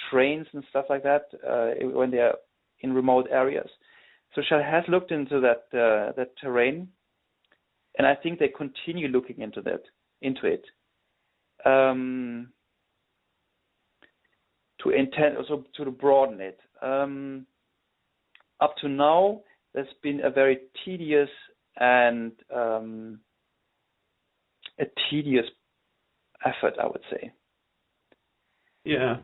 trains and stuff like that when they are in remote areas. So Shell has looked into that terrain, and I think they continue looking into it. To broaden it. Up to now, there's been a very tedious effort, I would say. Yeah.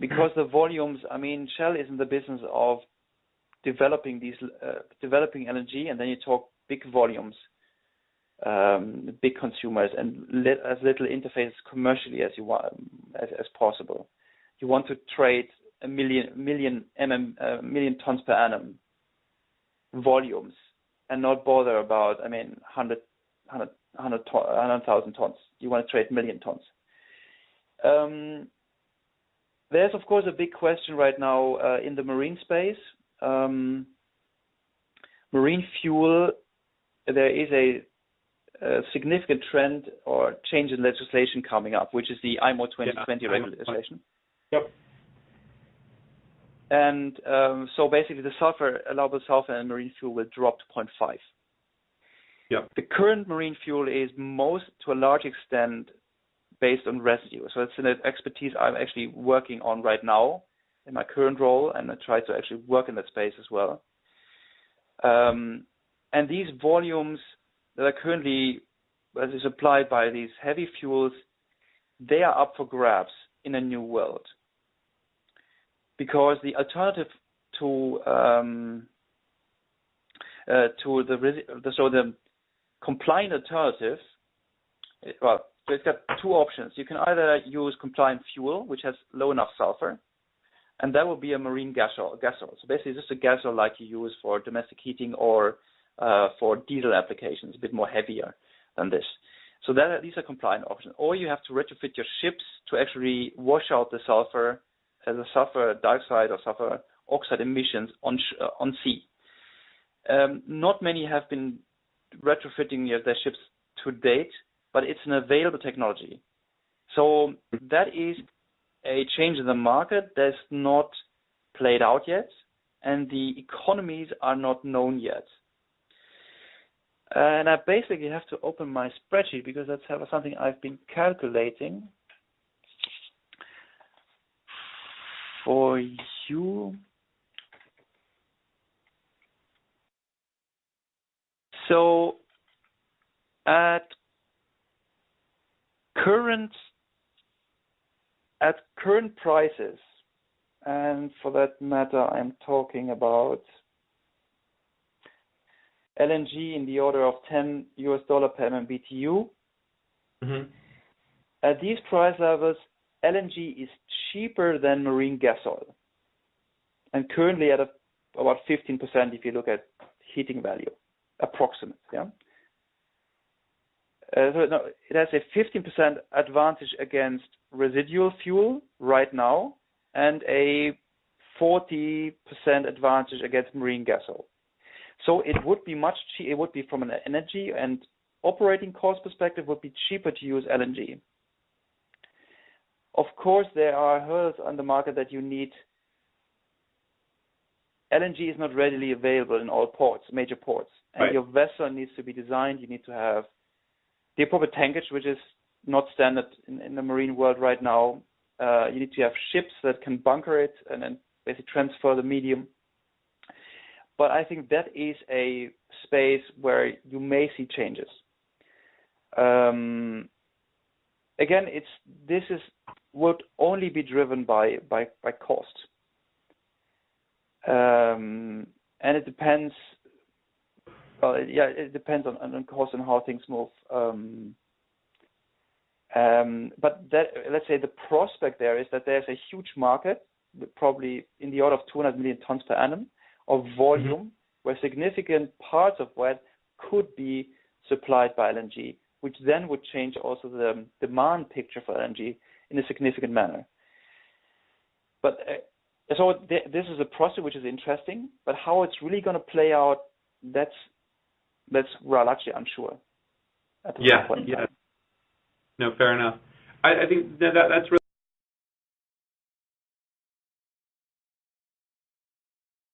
Because the volumes, Shell is in the business of developing LNG, and then you talk big volumes, big consumers, and as little interface commercially as you want, as possible. You want to trade a million tons per annum volumes, and not bother about 100,000 tons. You want to trade million tons. There's of course a big question right now in the marine space. Marine fuel. There is a significant trend or change in legislation coming up, which is the IMO 2020 legislation. Yep. And so basically the allowable sulfur in marine fuel will drop to 0.5. Yep. The current marine fuel is to a large extent, based on residue. So it's an expertise I'm actually working on right now in my current role, and I try to actually work in that space as well. And these volumes that are currently supplied by these heavy fuels, they are up for grabs in a new world. Because the alternative to the compliant alternative, well, so it's got two options. You can either use compliant fuel, which has low enough sulfur, and that will be a marine gas oil. So basically, just a gas oil like you use for domestic heating or for diesel applications, a bit more heavier than this. So these are compliant options. Or you have to retrofit your ships to actually wash out the sulfur as a sulfur dioxide or sulfur oxide emissions on sea. Not many have been retrofitting their ships to date, but it's an available technology. So that is a change in the market that's not played out yet, and the economies are not known yet. And I basically have to open my spreadsheet because that's something I've been calculating for you. So at current prices, and for that matter, I'm talking about LNG in the order of $10 per MMBTU. Mm-hmm. At these price levels, LNG is cheaper than marine gas oil, and currently at about 15% if you look at heating value, approximate. Yeah. It has a 15% advantage against residual fuel right now, and a 40% advantage against marine gas oil. So it would be it would be from an energy and operating cost perspective, would be cheaper to use LNG. Of course, there are hurdles on the market that you need. LNG is not readily available in all ports, major ports, and right. Your vessel needs to be designed. You need to have the proper tankage, which is not standard in the marine world right now. You need to have ships that can bunker it and then basically transfer the medium. But I think that is a space where you may see changes. Again, this would only be driven by cost, and it depends. Well, yeah, it depends on cost and how things move. But let's say the prospect there is that there's a huge market, probably in the order of 200 million tons per annum of volume, mm-hmm. where significant parts of that could be supplied by LNG, which then would change also the demand picture for LNG in a significant manner. But so this is a process which is interesting, but how it's really going to play out, that's actually unsure. Yeah. No, fair enough. I think that's really